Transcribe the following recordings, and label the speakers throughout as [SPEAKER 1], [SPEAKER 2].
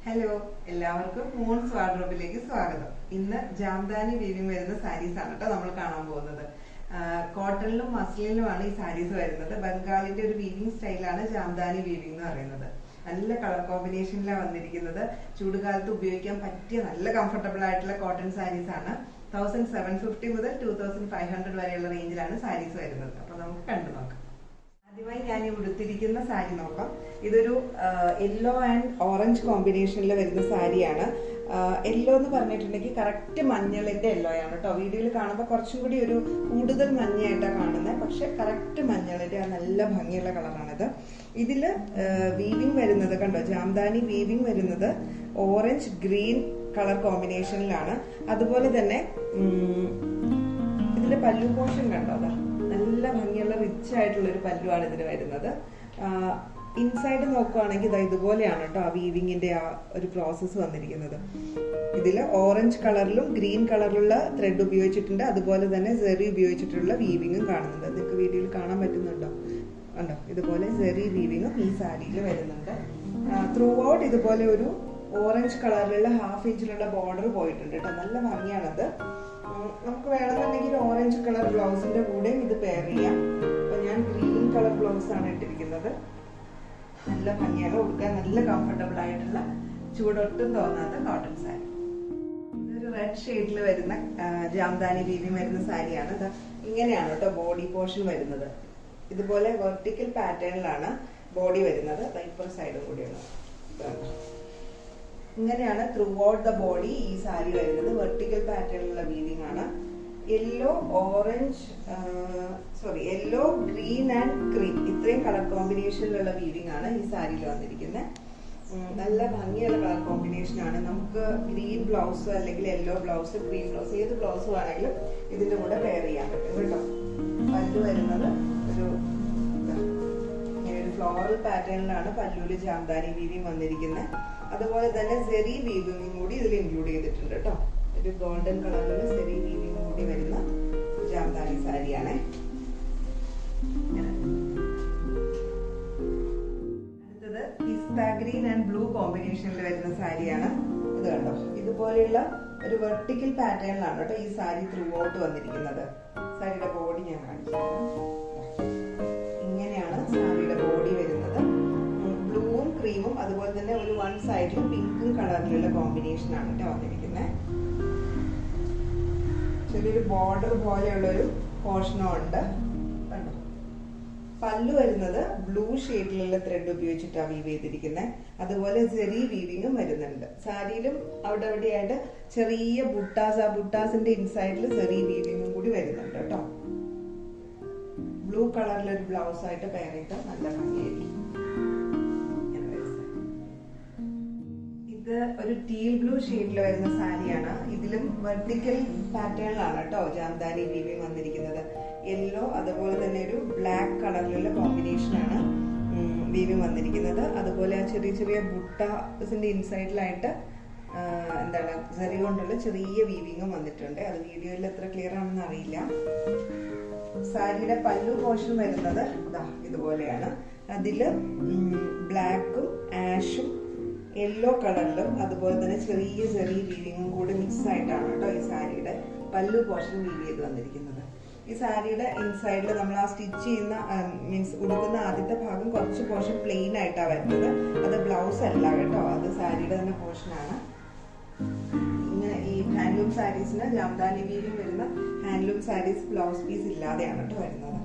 [SPEAKER 1] Hello, എല്ലാവർക്കും moons വാർഡ്രോബിലേക്ക് സ്വാഗതം. ഇന്ന് ജാംദാനി വീവിംഗ് വരുന്ന സാരീസ് ആണ് കേട്ടോ നമ്മൾ കാണാൻ പോകുന്നത്. കോട്ടണിലും മസ്ലിനിലുമാണ് ഈ സാരീസ് വരുന്നത്. ബംഗാളിന്റെ ഒരു വീവിംഗ് സ്റ്റൈലാണ് ജാംദാനി വീവിംഗ് എന്ന് പറയുന്നത്. നല്ല കളർ കോമ്പിനേഷനിലാണ് വന്നിരിക്കുന്നത്. ചൂടുകാലത്ത് ഉപയോഗിക്കാൻ പറ്റിയ നല്ല കംഫർട്ടബിൾ ആയിട്ടുള്ള കോട്ടൺ സാരീസ് ആണ്. 1750 മുതൽ 2500 വരെയുള്ള റേഞ്ചിലാണ് സാരീസ് വരുന്നത്. അപ്പൊ നമുക്ക് കണ്ടു നോക്കാം. ആദ്യമായി ഞാൻ ഈ ഉടുത്തിരിക്കുന്ന സാരി നോക്കാം. ഇതൊരു യെല്ലോ ആൻഡ് ഓറഞ്ച് കോമ്പിനേഷനിൽ വരുന്ന സാരിയാണ്. യെല്ലോ എന്ന് പറഞ്ഞിട്ടുണ്ടെങ്കിൽ കറക്റ്റ് മഞ്ഞളിന്റെ യെല്ലോ ആണ് കേട്ടോ. വീഡിയോയിൽ കാണുമ്പോൾ കുറച്ചും കൂടി ഒരു കൂടുതൽ മഞ്ഞയായിട്ടാണ് കാണുന്നത്, പക്ഷെ കറക്റ്റ് മഞ്ഞളിന്റെ നല്ല ഭംഗിയുള്ള കളറാണിത്. ഇതില് വീവിംഗ് വരുന്നത് കണ്ടോ, ജാംദാനി വീവിംഗ് വരുന്നത് ഓറഞ്ച് ഗ്രീൻ കളർ കോമ്പിനേഷനിലാണ്. അതുപോലെ തന്നെ ഇതിന്റെ പല്ലു പോർഷൻ കണ്ടോ, അതാ നല്ല ഭംഗിയുള്ള റിച്ച് ആയിട്ടുള്ള ഒരു പല്ലുവാണ് ഇതിന് വരുന്നത്. ഇൻസൈഡ് നോക്കുവാണെങ്കിൽ ഇതാ ഇതുപോലെയാണ് കേട്ടോ ആ വീവിങ്ങിന്റെ ആ ഒരു പ്രോസസ്സ് വന്നിരിക്കുന്നത്. ഇതിൽ ഓറഞ്ച് കളറിലും ഗ്രീൻ കളറിലുള്ള ത്രെഡ് ഉപയോഗിച്ചിട്ടുണ്ട്. അതുപോലെ തന്നെ സെറി ഉപയോഗിച്ചിട്ടുള്ള വീവിങ്ങും കാണുന്നുണ്ട്. നിങ്ങൾക്ക് വീഡിയോയിൽ കാണാൻ പറ്റുന്നുണ്ടോ? ഉണ്ടോ? ഇതുപോലെ സെറി വീവിങ്ങും ഈ സാരിയിൽ വരുന്നുണ്ട്. ത്രൂ ഔട്ട് ഇതുപോലെ ഒരു ഓറഞ്ച് കളറിലുള്ള 1/2 ഇഞ്ചിലുള്ള ബോർഡർ പോയിട്ടുണ്ട് കേട്ടോ. നല്ല ഭംഗിയാണത്. നമുക്ക് വേണമെന്നുണ്ടെങ്കിൽ ഓറഞ്ച് കളർ ബ്ലൗസിന്റെ കൂടെയും ഇത് പെയർ ചെയ്യാം. അപ്പൊ ഞാൻ ഗ്രീൻ കളർ ബ്ലൗസ് ആണ് ഇട്ടിരിക്കുന്നത്. നല്ല ഭംഗിയാണ്, ഉടുക്കാൻ നല്ല കംഫർട്ടബിൾ ആയിട്ടുള്ള ചൂടൊട്ടും തോന്നാത്ത കോട്ടൺ സാരി. ഇതൊരു റെഡ് ഷെയ്ഡിൽ വരുന്ന ജാംദാനി വീവിംഗ് വരുന്ന സാരിയാണ്. ഇങ്ങനെയാണ് കേട്ടോ ബോഡി പോർഷൻ വരുന്നത്. ഇതുപോലെ വെർട്ടിക്കൽ പാറ്റേണിലാണ് ബോഡി വരുന്നത്. ഇപ്പുറ സൈഡും കൂടിയാണ്. ഇങ്ങനെയാണ് ത്രൂ ഔട്ട് ദ ബോഡി ഈ സാരി വരുന്നത്. വെർട്ടിക്കൽ പാറ്റേണിലുള്ള വീവിംഗ് ആണ്. യെല്ലോ ഗ്രീൻ ആൻഡ് ക്രീം ഇത്രയും കളർ കോമ്പിനേഷനിലുള്ള വീവിംഗ് ആണ് ഈ സാരിയിൽ വന്നിരിക്കുന്നത്. നല്ല ഭംഗിയുള്ള കളർ കോമ്പിനേഷൻ ആണ്. നമുക്ക് ഗ്രീൻ ബ്ലൗസ് അല്ലെങ്കിൽ യെല്ലോ ബ്ലൗസ്, ഗ്രീൻ ബ്ലൗസ്, ഏത് ബ്ലൗസ് വേണമെങ്കിലും ഇതിന്റെ കൂടെ പെയർ ചെയ്യാൻ പറ്റും കേട്ടോ. പല്ലു വരുന്നത് ഒരു ഫ്ലോറൽ പാറ്റേണിലാണ് പല്ലുവിൽ ജാംദാനി വീവിംഗ് വന്നിരിക്കുന്നത്. അതുപോലെ തന്നെ സെറി വീവിംഗും കൂടി ഇതിൽ ഇൻക്ലൂഡ് ചെയ്തിട്ടുണ്ട് കേട്ടോ. ഒരു ഗോൾഡൻ കളറിലുള്ള സെറി വീവിംഗ് കൂടി വരുന്ന ജാംദാനി സാരിയാണ്. അടുത്തത് പിസ്ത ഗ്രീൻ ആൻഡ് ബ്ലൂ കോമ്പിനേഷനിൽ വരുന്ന സാരിയാണ്. ഇത് കണ്ടോ, ഇതുപോലെയുള്ള ഒരു വെർട്ടിക്കൽ പാറ്റേണിലാണ് കേട്ടോ ഈ സാരി ത്രൂ ഔട്ട് വന്നിരിക്കുന്നത്. സാരിയുടെ ബോഡി ഞാൻ കാണിച്ചു. ഇങ്ങനെയാണ് സാരിയുടെ ബോഡി വരുന്നത്. ബ്ലൂവും ക്രീമും അതുപോലെ തന്നെ ഒരു വൺ സൈഡിലും പിങ്കും കളറിലുള്ള കോമ്പിനേഷൻ ആണ് കേട്ടോ വന്നിരിക്കുന്നത്. ചെറിയൊരു ബോർഡർ പോലെയുള്ള ഒരു പോർഷനും ഉണ്ട് കണ്ടോ. പല്ലു വരുന്നത് ബ്ലൂ ഷെയ്ഡിലുള്ള ത്രെഡ് ഉപയോഗിച്ചിട്ടാണ് വീവ് ചെയ്തിരിക്കുന്നത്. അതുപോലെ സെറി വീവിങ്ങും വരുന്നുണ്ട്. സാരിയിലും അവിടെ എവിടെയായിട്ട് ചെറിയ ബുട്ടാസ്, ആ ബുട്ടാസിന്റെ ഇൻസൈഡിൽ സെറി വീവിങ്ങും കൂടി വരുന്നുണ്ട് കേട്ടോ. ബ്ലൂ കളറിലൊരു ബ്ലൗസ് ആയിട്ട് പെയർ ചെയ്താൽ നല്ല ഭംഗിയായിരിക്കും. ഇത് ഒരു ടീൽ ബ്ലൂ ഷെയ്ഡിൽ വരുന്ന സാരിയാണ്. ഇതിലും വെർട്ടിക്കൽ പാറ്റേണിലാണ് കേട്ടോ ജാംദാനി വീവിംഗ് വന്നിരിക്കുന്നത്. യെല്ലോ അതുപോലെ തന്നെ ഒരു ബ്ലാക്ക് കളറിലുള്ള കോമ്പിനേഷനാണ് വീവിംഗ് വന്നിരിക്കുന്നത്. അതുപോലെ ആ ചെറിയ ചെറിയ ബുട്ടാസിന്റെ ഇൻസൈഡിലായിട്ട് എന്താണ് സെറി കൊണ്ടുള്ള ചെറിയ വീവിങ്ങും വന്നിട്ടുണ്ട്. അത് വീഡിയോയിൽ എത്ര ക്ലിയർ ആണെന്ന് അറിയില്ല. സാരിയുടെ പല്ലു പോർഷൻ വരുന്നത് ഇതുപോലെയാണ്. അതില് ബ്ലാക്കും ആഷും യെല്ലോ കളറിലും അതുപോലെ തന്നെ ചെറിയ ചെറിയ വീവിങ്ങും കൂടി മിക്സ് ആയിട്ടാണ് കേട്ടോ ഈ സാരിയുടെ പല്ലു പോർഷൻ വീവ് ചെയ്ത് വന്നിരിക്കുന്നത്. ഈ സാരിയുടെ ഇൻസൈഡിൽ നമ്മൾ ആ സ്റ്റിച്ച് ചെയ്യുന്ന മീൻസ് ഉടുക്കുന്ന ആദ്യത്തെ ഭാഗം കുറച്ച് പോർഷൻ പ്ലെയിൻ ആയിട്ടാണ് വരുന്നത്. അത് ബ്ലൗസ് അല്ല കേട്ടോ, അത് സാരിയുടെ തന്നെ പോർഷനാണ്. ഇങ്ങനെ ഈ ഹാൻഡ്ലൂം സാരീസിന് ജാംദാനി വീവിംഗ് വരുന്ന ഹാൻഡ്ലൂം സാരീസ് ബ്ലൗസ് പീസ് ഇല്ലാതെയാണ് കേട്ടോ വരുന്നത്.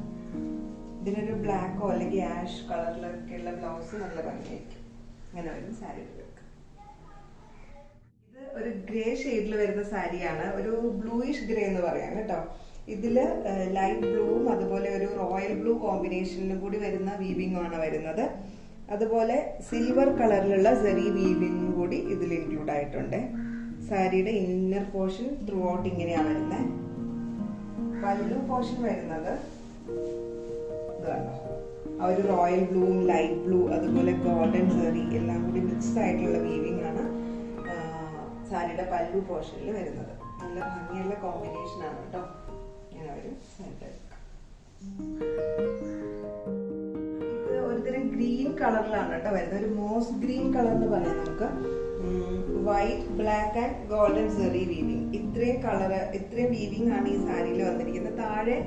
[SPEAKER 1] ഇതിനൊരു ബ്ലാക്കോ അല്ലെങ്കിൽ ആഷ് കളറിലൊക്കെയുള്ള ബ്ലൗസ് നല്ല ഭംഗിയായിരിക്കും. ഇങ്ങനെ വരും സാരിയുടെ ലുക്ക്. ഇത് ഒരു ഗ്രേ ഷെയ്ഡിൽ വരുന്ന സാരിയാണ്. ഒരു ബ്ലൂയിഷ് ഗ്രേ എന്ന് പറയാം കേട്ടോ. ഇതില് ലൈറ്റ് ബ്ലൂവും അതുപോലെ ഒരു റോയൽ ബ്ലൂ കോമ്പിനേഷനിലും കൂടി വരുന്ന വീവിംഗ് ആണ് വരുന്നത്. അതുപോലെ സിൽവർ കളറിലുള്ള സെറി വീവിംഗ് കൂടി ഇതിൽ ഇൻക്ലൂഡ് ആയിട്ടുണ്ട്. സാരിയുടെ ഇന്നർ പോർഷൻ ത്രൂ ഔട്ട് ഇങ്ങനെയാണ് വരുന്നത്. പല്ലു പോർഷൻ വരുന്നത് ഇതുണ്ടോ, ആ ഒരു റോയൽ ബ്ലൂവും ലൈറ്റ് ബ്ലൂ അതുപോലെ ഗോൾഡൻ സെറി എല്ലാം കൂടി മിക്സ് ആയിട്ടുള്ള വീവിംഗ് ആണ് സാരിയുടെ പല്ലു പോർഷനിൽ വരുന്നത്. നല്ല ഭംഗിയുള്ള കോമ്പിനേഷൻ ആണ് കേട്ടോ. ഇങ്ങനെ വരും. ഇത് ഒരുതരം ഗ്രീൻ കളറിലാണ് കേട്ടോ വരുന്നത്. ഒരു മോസ് ഗ്രീൻ കളർ എന്ന് പറയാം നമുക്ക്. വൈറ്റ്, ബ്ലാക്ക് ആൻഡ് ഗോൾഡൻ സെറി വീവിങ്. ഇത്രയും കളറ്, ഇത്രയും വീവിംഗ് ആണ് ഈ സാരിയിൽ വന്നിരിക്കുന്നത്. താഴെ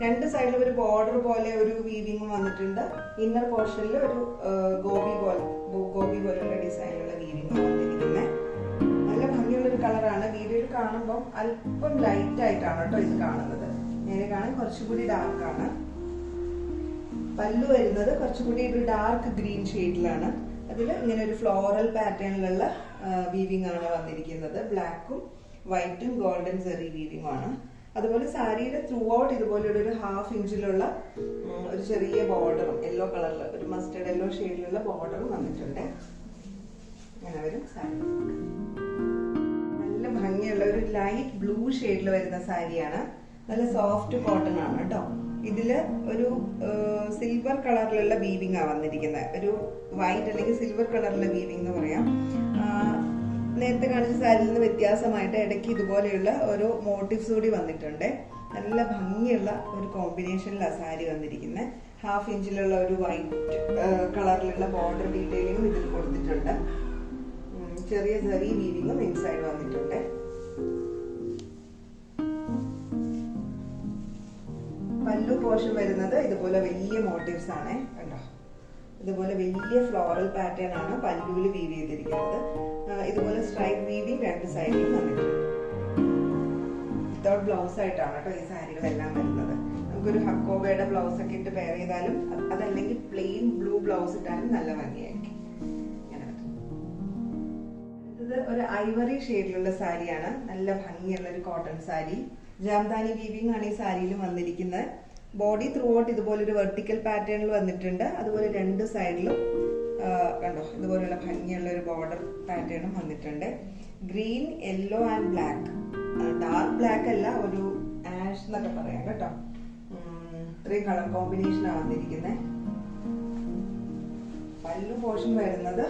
[SPEAKER 1] രണ്ട് സൈഡിലും ഒരു ബോർഡർ പോലെ ഒരു വീവിംഗ് വന്നിട്ടുണ്ട്. ഇന്നർ പോർഷനിൽ ഒരു ഗോപി പോലുള്ള ഡിസൈനിലുള്ള വീവിംഗ് വന്നിരിക്കുന്നത്. നല്ല ഭംഗിയുള്ളൊരു കളറാണ്. വീഡിയോയിൽ കാണുമ്പോൾ അല്പം ലൈറ്റ് ആയിട്ടാണ് കേട്ടോ ഇത് കാണുന്നത്. നേരെ കാണാൻ കുറച്ചുകൂടി ഡാർക്കാണ്. പല്ലു വരുന്നത് കുറച്ചുകൂടി ഒരു ഡാർക്ക് ഗ്രീൻ ഷെയ്ഡിലാണ്. അതിൽ ഇങ്ങനെ ഒരു ഫ്ലോറൽ പാറ്റേണിലുള്ള വീവിംഗ് ആണ് വന്നിരിക്കുന്നത്. ബ്ലാക്കും വൈറ്റും ഗോൾഡൻ സെറി വീവിംഗ് ആണ്. അതുപോലെ സാരിയുടെ ത്രൂ ഔട്ട് ഇതുപോലെയുള്ള ഒരു 1/2 ഇഞ്ചിലുള്ള ഒരു ചെറിയ ബോർഡറും യെല്ലോ കളറിൽ ഒരു മസ്റ്റേർഡ് യെല്ലോ ഷെയ്ഡിലുള്ള ബോർഡറും വന്നിട്ടുണ്ട്. അങ്ങനെ വരും സാരി. നല്ല ഭംഗിയുള്ള ഒരു ലൈറ്റ് ബ്ലൂ ഷെയ്ഡിൽ വരുന്ന സാരിയാണ്. നല്ല സോഫ്റ്റ് കോട്ടൺ ആണ് കേട്ടോ. ഇതില് ഒരു സിൽവർ കളറിലുള്ള വീവിംഗ് ആണ് വന്നിരിക്കുന്നത്. ഒരു വൈറ്റ് അല്ലെങ്കിൽ സിൽവർ കളറിലുള്ള വീവിംഗ് എന്ന് പറയാം. നേരത്തെ കാണിച്ച സാരിയിൽ നിന്ന് വ്യത്യാസമായിട്ട് ഇടയ്ക്ക് ഇതുപോലെയുള്ള ഓരോ മോട്ടീവ്സ് കൂടി വന്നിട്ടുണ്ട്. നല്ല ഭംഗിയുള്ള ഒരു കോമ്പിനേഷനിലാണ് സാരി വന്നിരിക്കുന്നത്. 1/2 ഇഞ്ചിലുള്ള ഒരു വൈറ്റ് കളറിലുള്ള ബോർഡർ ഡീറ്റെയിലിംഗും ഇതിൽ കൊടുത്തിട്ടുണ്ട്. ചെറിയ സെറി വീവിംഗും ഇൻസൈഡ് വന്നിട്ടുണ്ട്. പല്ലു പോർഷൻ വരുന്നത് ഇതുപോലെ വലിയ മോട്ടീവ്സ് ആണ് കണ്ടോ. ഇതുപോലെ വലിയ ഫ്ലോറൽ പാറ്റേൺ ആണ് പല്ലുവിൽ വീവ് ചെയ്തിരിക്കുന്നത്. ഇതുപോലെ സ്ട്രൈപ്പ് വീവിംഗ് രണ്ട് സൈഡിലും വന്നിട്ടുണ്ട്. വിത്തൗട്ട് ബ്ലൗസ് ആയിട്ടാണ് കേട്ടോ ഈ സാരികളെല്ലാം വരുന്നത്. നമുക്കൊരു ഹക്കോബയുടെ ബ്ലൗസ് ഒക്കെ ഇട്ട് പെയർ ചെയ്താലും, അതല്ലെങ്കിൽ പ്ലെയിൻ ബ്ലൂ ബ്ലൗസ് ഇട്ടാലും നല്ല ഭംഗിയായിരിക്കും. അടുത്തത് ഒരു ഐവറി ഷെയ്ഡിലുള്ള സാരിയാണ്. നല്ല ഭംഗിയുള്ള ഒരു കോട്ടൺ സാരി. ജാംദാനി വീവിംഗ് ആണ് ഈ സാരിയിൽ വന്നിരിക്കുന്നത്. ബോഡി ത്രൂ ഔട്ട് ഇതുപോലൊരു വെർട്ടിക്കൽ പാറ്റേണിൽ വന്നിട്ടുണ്ട്. അതുപോലെ രണ്ട് സൈഡിലും കണ്ടോ ഇതുപോലുള്ള ഭംഗിയുള്ള ഒരു ബോർഡർ പാറ്റേണും വന്നിട്ടുണ്ട്. Green, yellow and black. Dark black അല്ല, ഒരു ആഷ് എന്നൊക്കെ പറയാം കേട്ടോ. ഇത്രയും കളർ കോമ്പിനേഷനാണ് വന്നിരിക്കുന്നത്. പല്ലു പോർഷൻ വരുന്നത്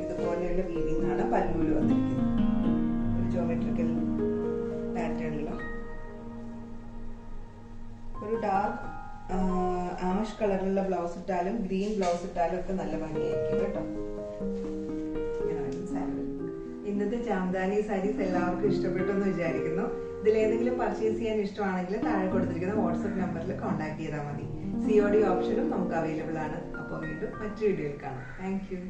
[SPEAKER 1] ഇതുപോലെയുള്ള വീവിംഗ് ആണ് പല്ലുവിൽ വന്നിരിക്കുന്നത്. ഒരു ജോമെട്രിക്കൽ പാറ്റേണിലോ ഒരു ഡാർക്ക് ആഷ് കളറിലുള്ള ബ്ലൗസ് ഇട്ടാലും ഗ്രീൻ ബ്ലൗസ് ഇട്ടാലും ഒക്കെ നല്ല ഭംഗിയായിരിക്കും കേട്ടോ. ഇന്നത്തെ ജാംദാനി സാരീസ് എല്ലാവർക്കും ഇഷ്ടപ്പെട്ടു എന്ന് വിചാരിക്കുന്നു. ഇതിലേതെങ്കിലും പർച്ചേസ് ചെയ്യാൻ ഇഷ്ടമാണെങ്കിൽ താഴെ കൊടുത്തിരിക്കുന്ന വാട്സ്ആപ്പ് നമ്പറിൽ കോൺടാക്ട് ചെയ്താൽ മതി. COD ഓപ്ഷനും നമുക്ക് അവൈലബിൾ ആണ്. അപ്പോൾ വീണ്ടും മറ്റൊരു വീഡിയോയിൽ കാണാം. Thank you.